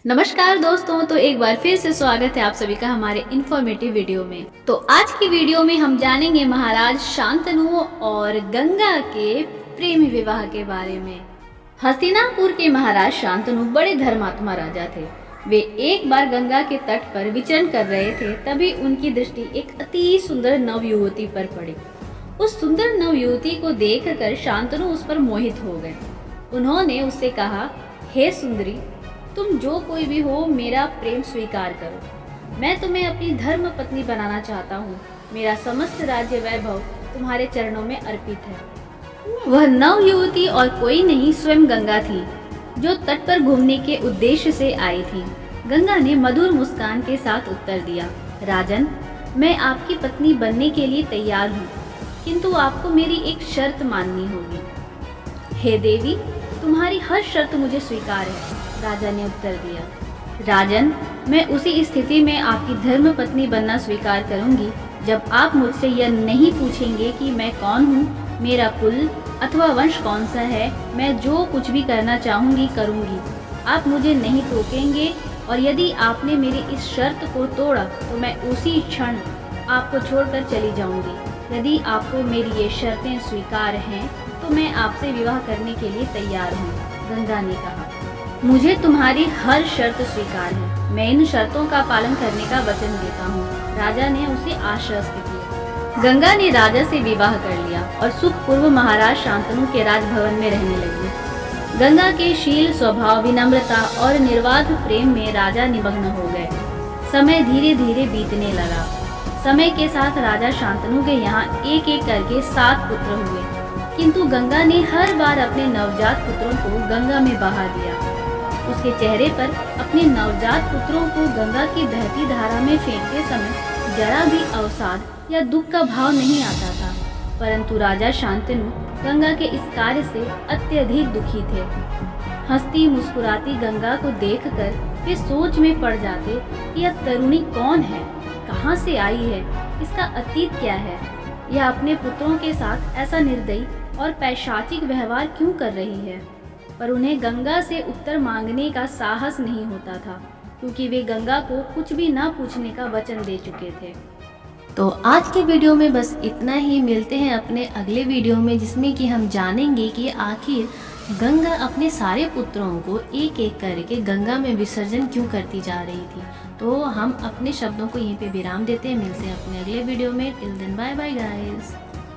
नमस्कार दोस्तों, तो एक बार फिर से स्वागत है आप सभी का हमारे इन्फॉर्मेटिव वीडियो में। तो आज की वीडियो में हम जानेंगे महाराज शांतनु और गंगा के प्रेमी विवाह के बारे में। हस्तिनापुर के महाराज शांतनु बड़े धर्मात्मा राजा थे। वे एक बार गंगा के तट पर विचरण कर रहे थे, तभी उनकी दृष्टि एक अति सुंदर नव युवती पर पड़ी। उस सुंदर नव युवती को देखकर शांतनु उस पर मोहित हो गए। उन्होंने उससे कहा, हे सुंदरी, तुम जो कोई भी हो, मेरा प्रेम स्वीकार करो। मैं तुम्हें अपनी धर्म पत्नी बनाना चाहता हूँ। मेरा समस्त राज्य वैभव तुम्हारे चरणों में अर्पित है। वह नव युवती और कोई नहीं, स्वयं गंगा थी, जो तट पर घूमने के उद्देश्य से आई थी। गंगा ने मधुर मुस्कान के साथ उत्तर दिया, राजन, मैं आपकी पत्नी बनने के लिए तैयार हूँ, किंतु आपको मेरी एक शर्त माननी होगी। हे देवी, तुम्हारी हर शर्त मुझे स्वीकार है, राजा ने उत्तर दिया। राजन, मैं उसी स्थिति में आपकी धर्म पत्नी बनना स्वीकार करूंगी जब आप मुझसे यह नहीं पूछेंगे कि मैं कौन हूँ, मेरा कुल अथवा वंश कौन सा है। मैं जो कुछ भी करना चाहूंगी करूंगी। आप मुझे नहीं टोकेंगे, और यदि आपने मेरी इस शर्त को तोड़ा तो मैं उसी क्षण आपको छोड़कर चली जाऊंगी। यदि आपको मेरी ये शर्तें स्वीकार हैं तो मैं आपसे विवाह करने के लिए तैयार हूँ। गंगा ने कहा, मुझे तुम्हारी हर शर्त स्वीकार है। मैं इन शर्तों का पालन करने का वचन देता हूँ। राजा ने उसे आश्वस्त किया। गंगा ने राजा से विवाह कर लिया और सुखपूर्व महाराज शांतनु के राजभवन में रहने लगी। गंगा के शील, स्वभाव, विनम्रता और निर्बाध प्रेम में राजा निमग्न हो गए। समय धीरे धीरे बीतने लगा। समय के साथ राजा शांतनु के यहाँ एक एक करके 7 पुत्र हुए, किंतु गंगा ने हर बार अपने नवजात पुत्रों को गंगा में बहा दिया। उसके चेहरे पर अपने नवजात पुत्रों को गंगा की बहती धारा में फेंकते समय जरा भी अवसाद या दुख का भाव नहीं आता था, परंतु राजा शांतनु गंगा के इस कार्य से अत्यधिक दुखी थे। हंसती मुस्कुराती गंगा को देखकर वे सोच में पड़ जाते कि यह तरुणी कौन है, कहाँ से आई है, इसका अतीत क्या है, यह अपने पुत्रों के साथ ऐसा निर्दयी और पैशाचिक व्यवहार क्यों कर रही है। पर उन्हें गंगा से उत्तर मांगने का साहस नहीं होता था, क्योंकि वे गंगा को कुछ भी न पूछने का वचन दे चुके थे। तो आज के वीडियो में बस इतना ही। मिलते हैं अपने अगले वीडियो में, जिसमें कि हम जानेंगे कि आखिर गंगा अपने सारे पुत्रों को एक एक करके गंगा में विसर्जन क्यों करती जा रही थी। तो हम अपने शब्दों को यहीं पे विराम देते हैं। मिलते हैं अपने अगले वीडियो में। Till then bye bye guys.